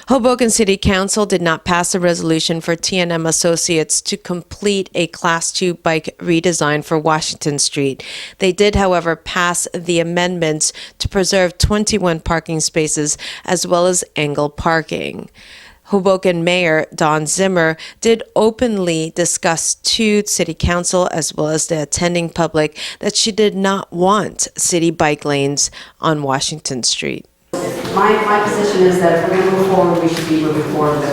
Hoboken City Council did not pass a resolution for T&M Associates to complete a Class 2 bike redesign for Washington Street. They did, however, pass the amendments to preserve 21 parking spaces as well as angle parking. Hoboken Mayor Dawn Zimmer did openly discuss to City Council as well as the attending public that she did not want city bike lanes on Washington Street. My position is that if we're going to move forward, we should be moving forward with a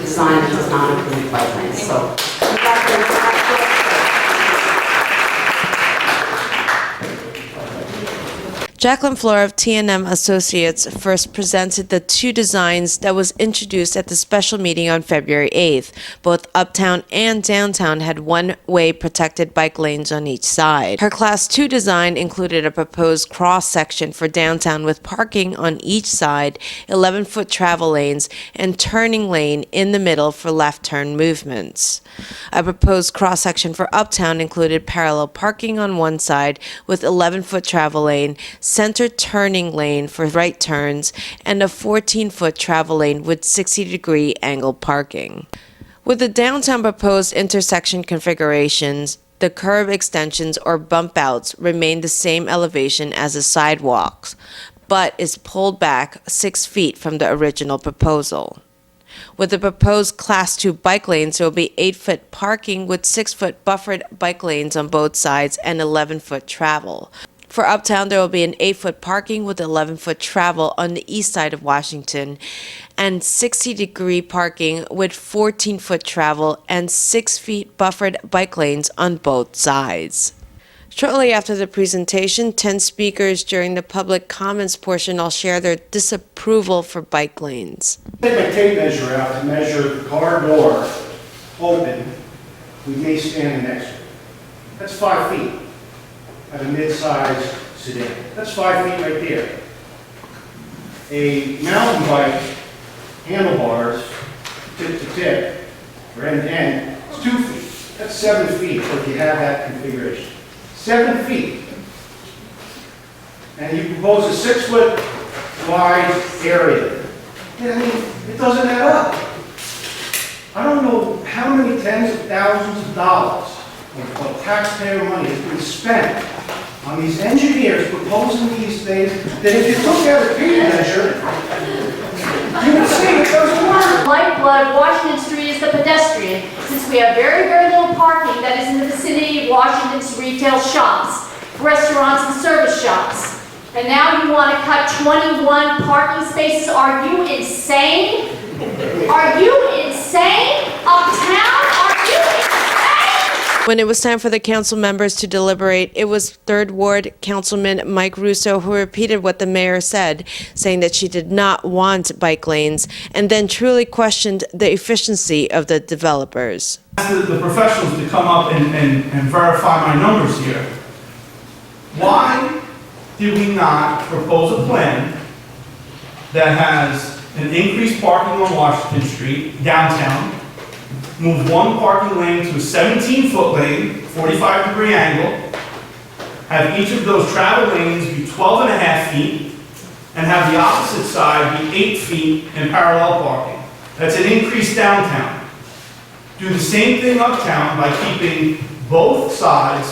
design that does not include bike lanes. So, Jacqueline Flora of T&M Associates first presented the two designs that was introduced at the special meeting on February 8th. Both uptown and downtown had one-way protected bike lanes on each side. Her Class 2 design included a proposed cross-section for downtown with parking on each side, 11-foot travel lanes, and turning lane in the middle for left turn movements. A proposed cross-section for uptown included parallel parking on one side with 11-foot travel lane, center turning lane for right turns, and a 14-foot travel lane with 60-degree angle parking. With the downtown proposed intersection configurations, the curb extensions or bump outs remain the same elevation as the sidewalks, but is pulled back 6 feet from the original proposal. With the proposed Class 2 bike lanes, there will be 8-foot parking with 6-foot buffered bike lanes on both sides and 11-foot travel. For uptown, there will be an 8-foot parking with 11-foot travel on the east side of Washington and 60-degree parking with 14-foot travel and 6 feet buffered bike lanes on both sides. Shortly after the presentation, 10 speakers during the public comments portion all share their disapproval for bike lanes. Take my tape measure out to measure the car door open. We may stand next to it. That's 5 feet. At a mid-sized sedan. That's 5 feet right there. A mountain bike, handlebars, tip to tip, or end to end, it's 2 feet. That's 7 feet if you have that configuration. 7 feet. And you propose a 6-foot wide area. Yeah, I mean, it doesn't add up. I don't know how many tens of thousands of dollars of taxpayer money has been spent on these engineers proposing these things that if you look at a tape measure, you can see it doesn't work. Lifeblood of Washington Street is the pedestrian, since we have very, very little parking that is in the vicinity of Washington's retail shops, restaurants, and service shops. And now you want to cut 21 parking spaces. Are you insane? Are you insane? Uptown? Are you insane? When it was time for the council members to deliberate, it was 3rd Ward Councilman Michael Russo who repeated what the mayor said, saying that she did not want bike lanes, and then truly questioned the efficiency of the developers. The professionals to come up and verify my numbers here. Why did we not propose a plan that has an increased parking on Washington Street, downtown, move one parking lane to a 17-foot lane, 45-degree angle, have each of those travel lanes be 12.5 feet, and have the opposite side be 8 feet in parallel parking. That's an increase downtown. Do the same thing uptown by keeping both sides,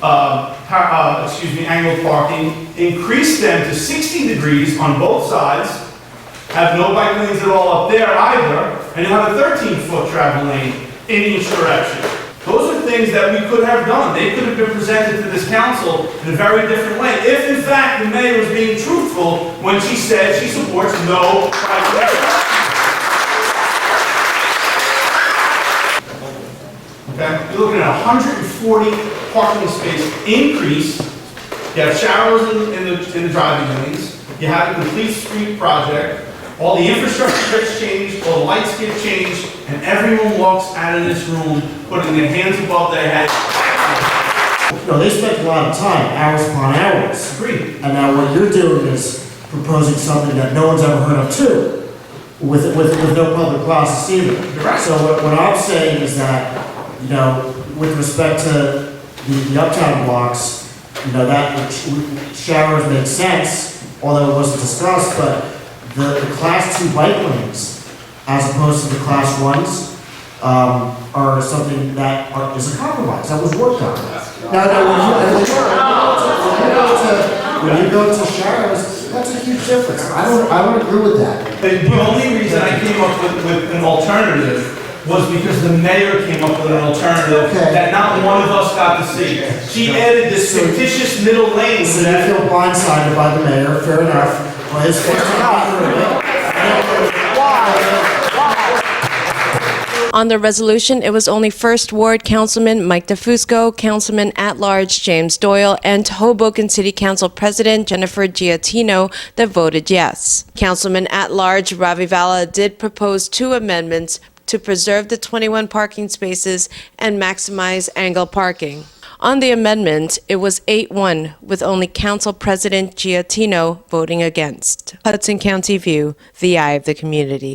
angled parking, increase them to 60 degrees on both sides, have no bike lanes at all up there either, and you have a 13-foot travel lane in each direction. Those are things that we could have done. They could have been presented to this council in a very different way. If, in fact, the mayor was being truthful when she said she supports no bike lanes. Okay? You're looking at 140 parking space increase. You have showers in the driving lanes. You have a complete street project. All the infrastructure gets changed, all the lights get changed, and everyone walks out of this room putting their hands above their head. No, they spent a lot of time, hours upon hours. Agreed. And now what you're doing is proposing something that no one's ever heard of too, with no public process either. Right. So what I'm saying is that, you know, with respect to the uptown blocks, you know, that showers make sense, although it wasn't discussed, but the Class 2 bike lanes, as opposed to the Class 1s, are something that is a compromise, that was worked on. When you go to Sharon's, that's a huge difference. I don't agree with that. The only reason I came up with an alternative was because the mayor came up with an alternative Okay. that not one of us got to see. She added this fictitious middle lane So to you that. feel blindsided by the mayor, fair enough. Well, his fair enough. On the resolution, it was only First Ward Councilman Mike DeFusco, Councilman-at-Large James Doyle, and Hoboken City Council President Jennifer Giatino that voted yes. Councilman-at-Large Ravi Bhalla did propose 2 amendments to preserve the 21 parking spaces and maximize angle parking. On the amendment, it was 8-1, with only Council President Giatino voting against. Hudson County View, the eye of the community.